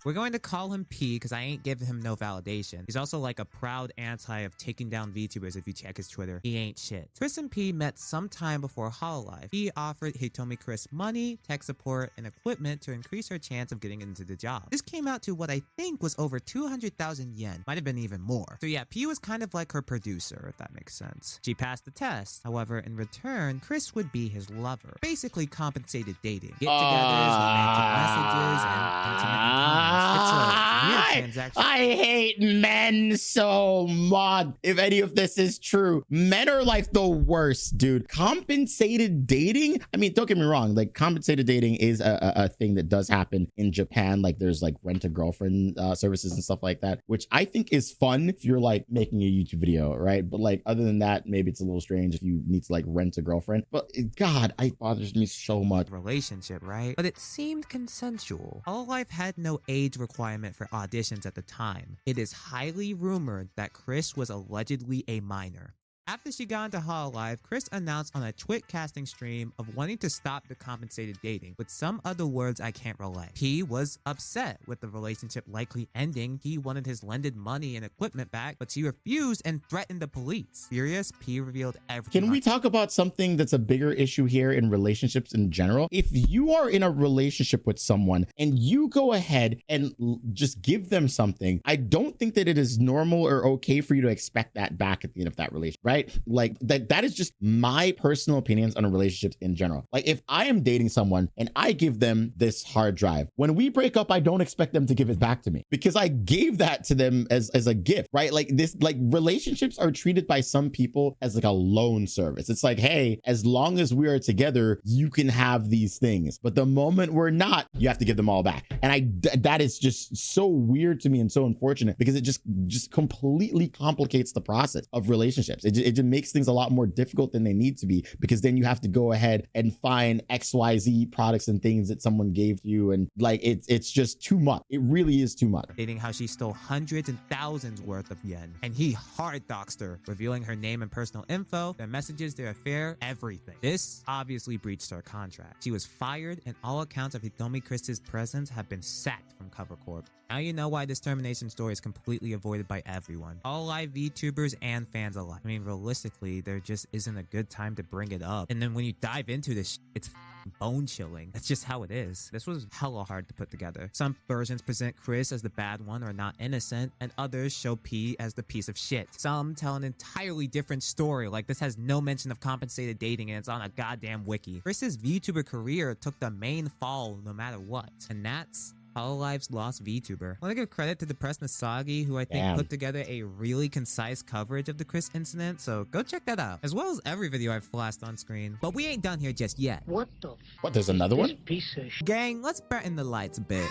We're going to call him P because I ain't giving him no validation. He's also like a proud anti of taking down VTubers. If you check his Twitter, he ain't shit. Chris and P met sometime before Hololive. He offered Hitomi Chris money, tech support, and equipment to increase her chance of getting into the job. This came out to what I think was over 200,000 yen. Might have been even more. So yeah, P was kind of like her producer, if that makes sense. She passed the test. However, in return, Chris would be his lover. Basically compensated dating. Get-togethers, romantic messages, and intimate encounters. It's a weird transaction. I hate men so much. If any of this is true, men are like the worst, dude. Compensated dating? I mean, don't get me wrong, like compensated dating is a thing that does happen in Japan. Like there's like rent-a-girlfriend services and stuff like that, which I think is fun if you're like making a YouTube video, right? But like other than that, maybe it's a little strange if you need to like rent a girlfriend. But God, it bothers me so much. Relationship, right? But it seemed consensual. Hololive had no age requirement for auditions at the time. It is highly rumored that Chris was allegedly a minor. After she got into Hololive, Chris announced on a Twitch casting stream of wanting to stop the compensated dating, with some other words I can't relay. He was upset with the relationship likely ending. He wanted his lended money and equipment back, but she refused and threatened the police. Furious, P revealed everything. Can we talk about something that's a bigger issue here in relationships in general? If you are in a relationship with someone and you go ahead and just give them something, I don't think that it is normal or okay for you to expect that back at the end of that relationship, right? Like that is just my personal opinions on relationships in general. Like if I am dating someone and I give them this hard drive, when we break up, I don't expect them to give it back to me because I gave that to them as a gift, right? Like this, like relationships are treated by some people as like a loan service. It's like, hey, as long as we are together, you can have these things, but the moment we're not, you have to give them all back. And that is just so weird to me and so unfortunate because it just completely complicates the process of relationships. It just makes things a lot more difficult than they need to be because then you have to go ahead and find XYZ products and things that someone gave to you, and like it's just too much. It really is too much. Dating how she stole hundreds and thousands worth of yen, and he hard doxed her, revealing her name and personal info, their messages, their affair, everything. This obviously breached her contract. She was fired, and all accounts of Hitomi Chris's presence have been sacked from Cover Corp. Now you know why this termination story is completely avoided by everyone. All live VTubers and fans alike. I mean, realistically, there just isn't a good time to bring it up. And then when you dive into this, it's bone chilling. That's just how it is. This was hella hard to put together. Some versions present Chris as the bad one or not innocent, and others show P as the piece of shit. Some tell an entirely different story, like this has no mention of compensated dating and it's on a goddamn wiki. Chris's VTuber career took the main fall no matter what, and that's Hololife's lost VTuber. I want to give credit to the Press Nasagi, who I think put together a really concise coverage of the Chris incident, so go check that out, as well as every video I've flashed on screen. But we ain't done here just yet. What, there's another one? Gang, let's brighten the lights a bit.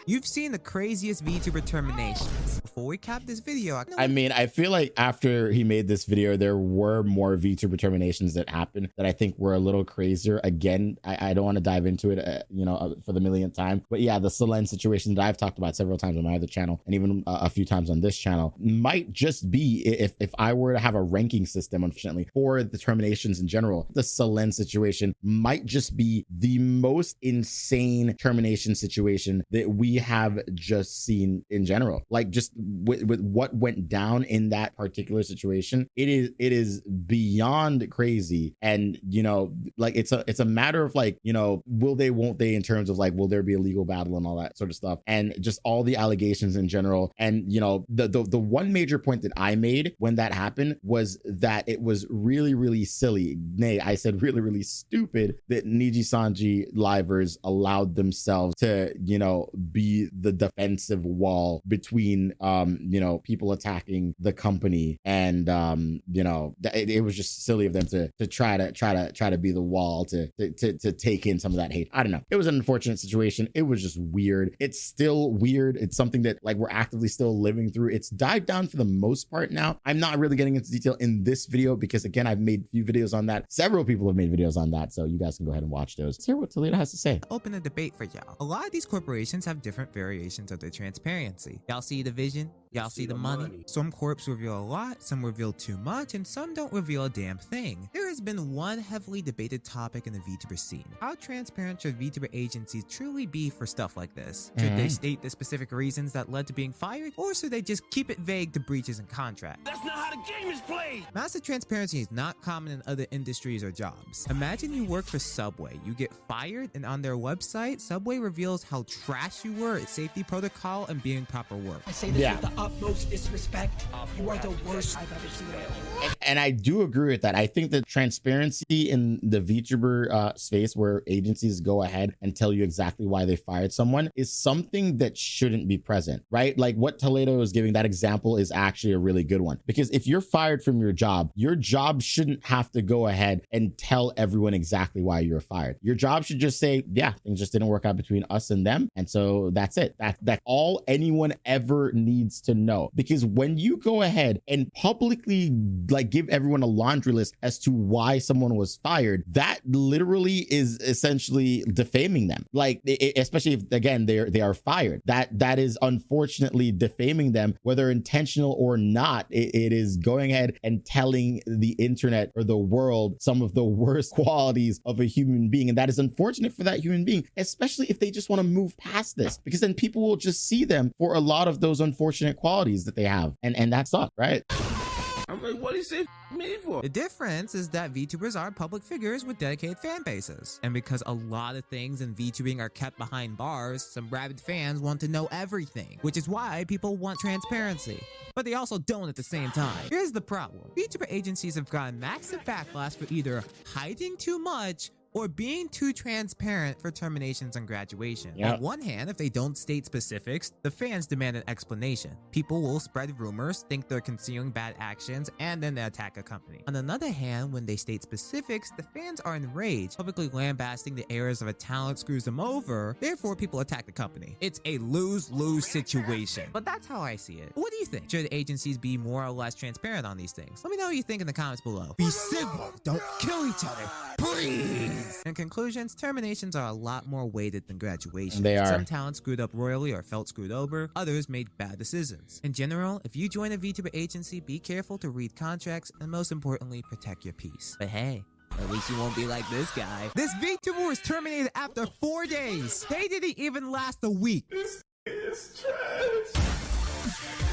You've seen the craziest VTuber terminations. Before we cap this video, I mean, I feel like after he made this video, there were more VTuber terminations that happened that I think were a little crazier. Again, I don't want to dive into it, you know, for the millionth time. But yeah, the Selene situation that I've talked about several times on my other channel and even a few times on this channel might just be, if I were to have a ranking system, unfortunately, for the terminations in general, the Selene situation might just be the most insane termination situation that we have just seen in general. Like, just with what went down in that particular situation, it is beyond crazy. And you know, like, it's a matter of, like, you know, will they, won't they, in terms of like, will there be a legal battle and all that sort of stuff, and just all the allegations in general. And you know, the one major point that I made when that happened was that it was really silly, nay, I said really stupid, that Niji Sanji livers allowed themselves to, you know, be the defensive wall between you know, people attacking the company. And you know, it was just silly of them to try to be the wall to take in some of that hate. I don't know, it was an unfortunate situation. It was just weird. It's still weird. It's something that, like, we're actively still living through. It's died down for the most part now. I'm not really getting into detail in this video because, again, I've made a few videos on that. Several people have made videos on that, so you guys can go ahead and watch those. Let's hear what Toledo has to say. Open a debate for y'all. A lot of these corporations have different variations of their transparency. Y'all see the vision? Y'all see the money? Some corps reveal a lot, some reveal too much, and some don't reveal a damn thing. There has been one heavily debated topic in the VTuber scene. How transparent should VTuber agencies truly be for stuff like this? Should they state the specific reasons that led to being fired, or should they just keep it vague to breaches in contract? That's not how the game is played! Massive transparency is not common in other industries or jobs. Imagine you work for Subway, you get fired, and on their website, Subway reveals how trash you were at safety protocol and being proper work. I say this with the utmost disrespect. You are the worst I've ever seen. And I do agree with that. I think that transparency in the VTuber space, where agencies go ahead and tell you exactly why they fired someone, is something that shouldn't be present, right? Like what Toledo is giving, that example is actually a really good one, because if you're fired from your job shouldn't have to go ahead and tell everyone exactly why you're fired. Your job should just say, yeah, things just didn't work out between us and them, and so that's it. That's all anyone ever needs to know. Because when you go ahead and publicly, like, give everyone a laundry list as to why someone was fired, that literally is essentially defaming them. Like, especially if, again, they are fired, that is unfortunately defaming them, whether intentional or not. It is going ahead and telling the internet or the world some of the worst qualities of a human being, and that is unfortunate for that human being, especially if they just want to move past this, because then people will just see them for a lot of those unfortunate qualities that they have, and that sucks, right? I'm like, what do you say me for? The difference is that VTubers are public figures with dedicated fan bases. And because a lot of things in VTubing are kept behind bars, some rabid fans want to know everything, which is why people want transparency. But they also don't at the same time. Here's the problem. VTuber agencies have gotten massive backlash for either hiding too much or being too transparent for terminations and graduation. On one hand, if they don't state specifics, the fans demand an explanation. People will spread rumors, think they're concealing bad actions, and then they attack a company. On another hand, when they state specifics, the fans are enraged, publicly lambasting the errors of a talent screws them over, therefore people attack the company. It's a lose-lose situation. But that's how I see it. What do you think? Should agencies be more or less transparent on these things? Let me know what you think in the comments below. Be civil, don't kill each other, please! In conclusions, terminations are a lot more weighted than graduation. They are. Some talent screwed up royally or felt screwed over. Others made bad decisions. In general, if you join a VTuber agency, be careful to read contracts and, most importantly, protect your peace. But hey, at least you won't be like this guy. This VTuber was terminated after 4 days. They didn't even last a week. This is trash.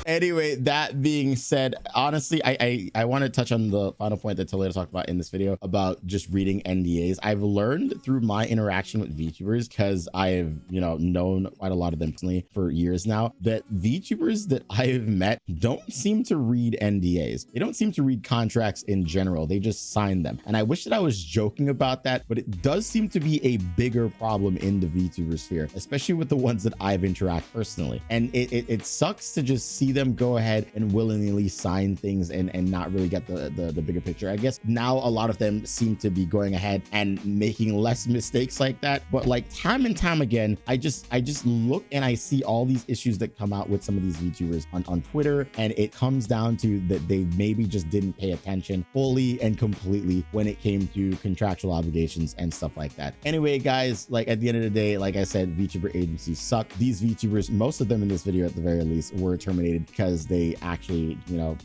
Anyway, that being said, honestly, I want to touch on the final point that Toledo talked about in this video about just reading NDAs. I've learned through my interaction with VTubers, because I've, known quite a lot of them personally for years now, that VTubers that I have met don't seem to read NDAs. They don't seem to read contracts in general. They just sign them. And I wish that I was joking about that, but it does seem to be a bigger problem in the VTuber sphere, especially with the ones that I've interacted personally. And it sucks to just see them go ahead and willingly sign things and not really get the bigger picture. I guess now a lot of them seem to be going ahead and making less mistakes like that. But like time and time again, I just look and I see all these issues that come out with some of these VTubers on Twitter, and it comes down to that they maybe just didn't pay attention fully and completely when it came to contractual obligations and stuff like that. Anyway, guys, like at the end of the day, like I said, VTuber agencies suck. These VTubers, most of them in this video at the very least, were terminated because they actually,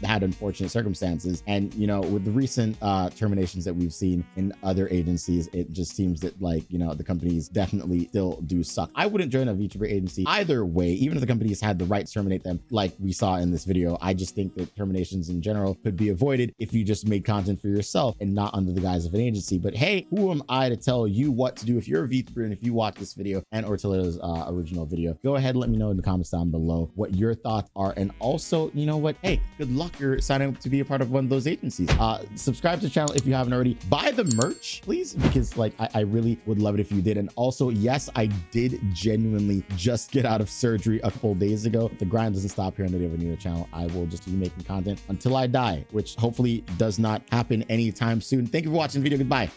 had unfortunate circumstances. And, with the recent terminations that we've seen in other agencies, it just seems that the companies definitely still do suck. I wouldn't join a VTuber agency either way, even if the companies had the right to terminate them like we saw in this video. I just think that terminations in general could be avoided if you just made content for yourself and not under the guise of an agency. But hey, who am I to tell you what to do? If you're a VTuber and if you watch this video and or Toledo's original video, go ahead and let me know in the comments down below what your thoughts are. And also, you know what? Hey, good luck. You're signing up to be a part of one of those agencies. Subscribe to the channel if you haven't already. Buy the merch, please, because I really would love it if you did. And also, yes, I did genuinely just get out of surgery a couple days ago. The grind doesn't stop here on the Evanit0 channel. I will just be making content until I die, which hopefully does not happen anytime soon. Thank you for watching the video. Goodbye.